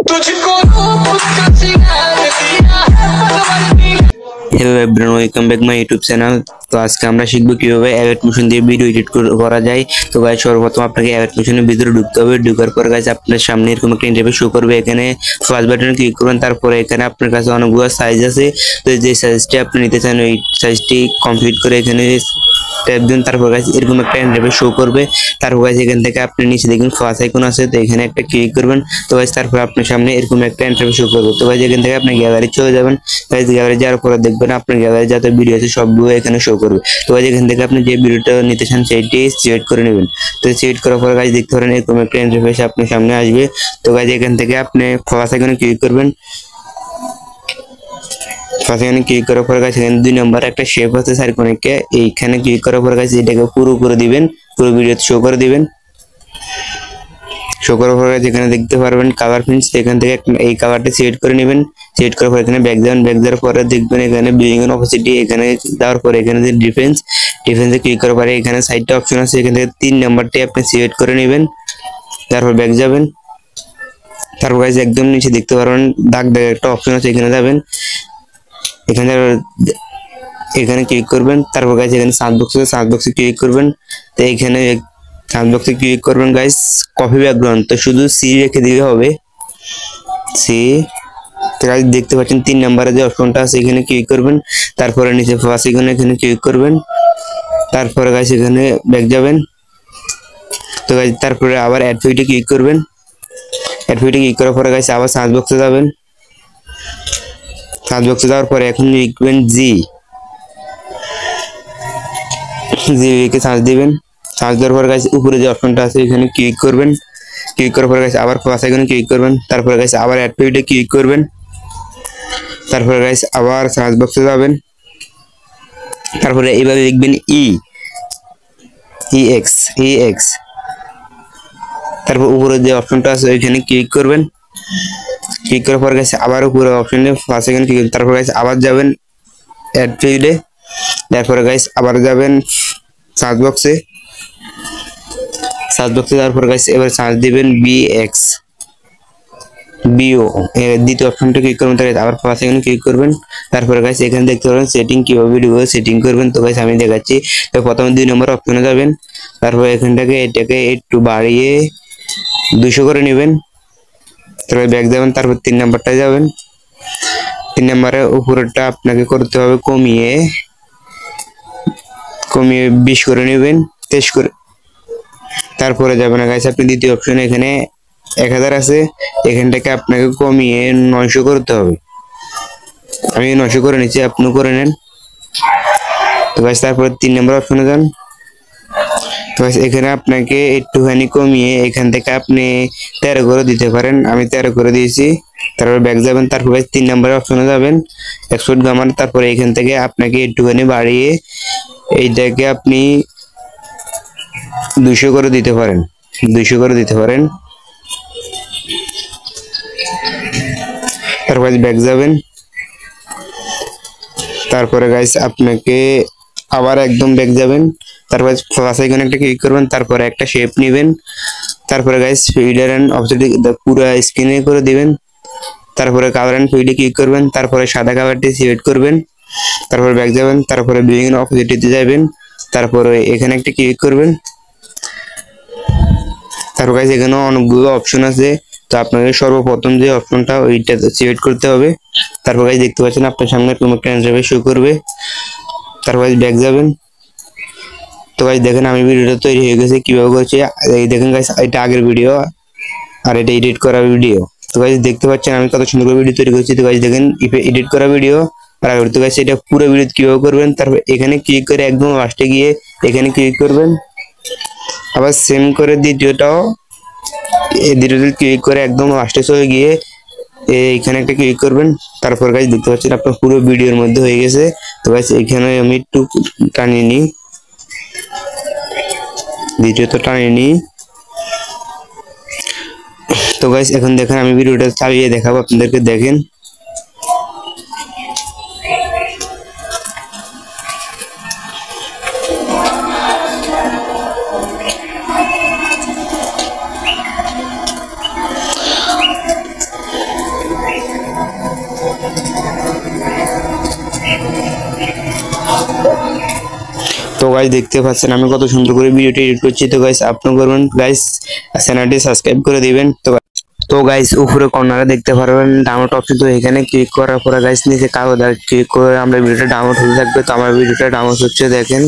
Hello everyone, welcome back my YouTube channel. तो आज के আমরা শিখব কিভাবে অ্যানিমেশন দিয়ে ভিডিও এডিট করা যায়। তো গাইস সর্বপ্রথম আপনাকে অ্যানিমেশনের ভিতরে ঢুকতে হবে। ঢোকার পর গাইস আপনার সামনে এরকম একটা ইন্টারফেস শো করবে। এখানে প্লাস বাটনে ক্লিক করবেন। তারপরে এখানে আপনার কাছে অনেকগুলো সাইজ আছে। তো যে সাইজটি আপনি নিতে চান ওই সাইজটি কমপ্লিট করে এখানে ট্যাপ দিন। তারপর গাইস এরকম একটা ইন্টারফেস শো করবে। তারপর গাইস এখান থেকে আপনি নিচে দেখুন প্লাস আইকন আছে, তো এখানে একটা ক্লিক করবেন। তো গাইস তারপর আপনার সামনে এরকম একটা ইন্টারফেস শো করবে। তো গাইস এখান থেকে আপনি গ্যালারি চলে যাবেন। গাইস গ্যালারি যাওয়ার পরে দেখবেন আপনার গ্যালারি যত ভিডিও আছে সবগুলো এখানে শো করবে। তো গাইস এখান থেকে আপনি যে ভিডিওটা নিতে চান সেইটি সিলেক্ট করে নেবেন। তো সিলেক্ট করার পর গাইস দেখতে পারেন এরকম একটা ইন্টারফেস আপনার সামনে আসবে। তো গাইস এখান থেকে আপনি প্লাস আইকনে ক্লিক করবেন। এখানে ক্লিক করার পর গাইস এখানে 2 নম্বর একটা শেপ আছে সার্কনিকে, এইখানে ক্লিক করার পর গাইস এটাকে পুরো করে দিবেন, পুরো ভিডিওতে শো করে দিবেন। শো করার পর যেখানে দেখতে পারবেন কালার প্রিন্টস, এখান থেকে এই কালারটা সিলেক্ট করে নেবেন। সিলেক্ট করার পর এখানে ব্যাক যাবেন। ব্যাক যাওয়ার পরে দেখবেন এখানে বিল্ডিং এর অপোজিটে, এখানে দেওয়ার পরে এখানে যে ডিফেন্সে ক্লিক করার পরে এখানে সাইডটা অপশন আছে, এখান থেকে 3 নাম্বারটি আপনি সিলেক্ট করে নেবেন। তারপর ব্যাক যাবেন। তারপর গাইস একদম নিচে দেখতে পারবেন দাগ একটা অপশন আছে, এখানে যাবেন। এখানে ক্লিক করবেন। তারপর গাইস এখানে সার্চ বক্সে ক্লিক করবেন। তো এখানে সার্চ বক্সে ক্লিক করবেন গাইস কপি ব্যাকগ্রাউন্ড, তো শুধু সি রেখে দিলে হবে, সি। তো গাইস দেখতে পাচ্ছেন 3 নম্বরে যে অপশনটা আছে এখানে ক্লিক করবেন। তারপরে নিচে প্লাস আইকনে এখানে ক্লিক করবেন। তারপরে গাইস এখানে ব্যাক যাবেন। তো গাইস তারপরে আবার অ্যাড ভিডিও ক্লিক করবেন। অ্যাড ভিডিও ক্লিক করার পরে গাইস আবার সার্চ বক্সে যাবেন। সার্চ বক্সে যাওয়ার পরে এখন লিখবেন জি কে সার্চ দিবেন। সার্চ দেওয়ার পর গাইস উপরে যে অপশনটা আছে এখানে ক্লিক করবেন। ক্লিক করার পর গাইস আবার প্লাস আইকনে ক্লিক করবেন। তারপর গাইস আবার অ্যাড ভিডিও ক্লিক করবেন। তারপর গাইস আবার সার্চ বক্সে যাবেন। তারপরে এইভাবে লিখবেন এক্স। তারপর উপরে যে অপশনটা আছে এখানে ক্লিক করবেন। ক্লিক করার পর গাইস আবার উপরে অপশনে প্লাস আইকনে ক্লিক করবেন। তারপর গাইস আবার যাবেন অ্যাড ফিল্ডে। তারপরে গাইস আবার যাবেন সার্চ বক্সে যাওয়ার পর গাইস এবার সার্চ দিবেন বিও, দ্বিতীয় অপশনটা ক্লিক করবেন। তারপর আবার প্লাস আইকনে ক্লিক করবেন। তারপরে গাইস এখানে দেখতে পাবেন সেটিং, কিভাবে ভিডিও সেটিং করবেন। তো গাইস আমি দেখাচ্ছি। তো প্রথমে 2 নম্বর অপশনে যাবেন। তারপর এখানটাকে এটাকে একটু বাড়িয়ে 200 করে নেবেন। তারপর ব্যাক যাবেন। তারপর 3 নাম্বারটা যাবেন। 3 নম্বরের উপরেরটা আপনাকে করতে হবে কমিয়ে 20 করে নেবেন, 23 করে। তারপরে যাবেন গাইস আপনি দ্বিতীয় অপশনে, এখানে 1000 আছে, এখানটাকে আপনাকে কমিয়ে 900 করতে হবে। আমি 900 করে নিচ্ছি, আপনি করে নেন। তো গাইস তারপরে 3 নম্বর অপশনে যান। তো গাইস এখানে আপনাকে একটুখানি কমিয়ে এখান থেকে আপনি 13 করে দিতে পারেন, আমি 13 করে দিয়েছি। তারপর ব্যাক যাবেন। তারপর গাইস 3 নম্বরের অপশনে যাবেন, এক্সপোর্ট গামার। তারপরে এখান থেকে আপনাকে একটুখানি বাড়িয়ে এইটাকে আপনি 200 করে দিতে পারেন, 200 করে দিতে পারেন। তারপর ব্যাক যাবেন। তারপরে গাইস আপনাকে আবার একদম ব্যাক যাবেন। তারপর প্লাস আইকনে একটা ক্লিক করবেন। তারপরে একটা শেপ নেবেন। তারপরে গাইস ফিল্টার এন্ড অবজেক্ট পুরো স্ক্রিনে করে দিবেন। তারপরে কালার এন্ড ফিল্ডে ক্লিক করবেন। তারপরে সাদা কালারটি সিলেক্ট করবেন। তারপরে ব্যাক যাবেন। তারপরে বিল্ডিং এর অপোজিটে যাবেন। তারপরে এখানে একটা ক্লিক করবেন। তারপর গাইস এখানে অনেকগুলো অপশন আছে, তো আপনাকে সর্বপ্রথম যে অপশনটা ওইটা সিলেক্ট করতে হবে। তারপর গাইস দেখতে পাচ্ছেন আপনার সামনে কোনো একটা ইন্টারফেস শো করবে। তারপর গাইস ব্যাক যাবেন। তো গাইস দেখেন আমি ভিডিওটা তৈরি হয়ে গেছে, কিভাবে করছি এই দেখেন গাইস, এটা আগের ভিডিও আর এটা এডিট করা ভিডিও। তো গাইস দেখতে পাচ্ছেন আমি কত সুন্দর করে ভিডিও তৈরি করছি। তো গাইস দেখেন এডিট করা ভিডিও আর আগের। তো গাইস এটা পুরো ভিডিও কিভাবে করবেন, তারপর এখানে ক্লিক করে একদম লাস্টে গিয়ে এখানে ক্লিক করবেন। আবার সেম করে দ্বিতীয়টাও ক্লিক করে একদম লাস্টে চলে গিয়ে এইখানে একটা ক্লিক করবেন। তারপর গাইস দেখতে পাচ্ছেন আপনার পুরো ভিডিওর মধ্যে হয়ে গেছে। তো গাইস এখানে আমি একটু টানিয়ে নিই, দ্বিতীয়টা টানিয়ে নিই। তো গাইস এখন দেখেন আমি ভিডিওটা চালিয়ে দেখাবো আপনাদেরকে, দেখেন। তো গাইস দেখতে পাচ্ছেন আমি কত সুন্দর করে ভিডিওটি এডিট করছি। তো গাইস আপনি করবেন গাইস, চ্যানেলটি সাবস্ক্রাইব করে দিবেন। তো গাইস উপরে কর্নারে দেখতে পারবেন ডাউনলোড অপশন, তো এখানে ক্লিক করার পরে গাইস নিচে কাগজ ক্লিক করে আমরা ভিডিওটা ডাউনলোড হতে থাকবে। তো আমার ভিডিওটা ডাউনলোড হচ্ছে দেখেন।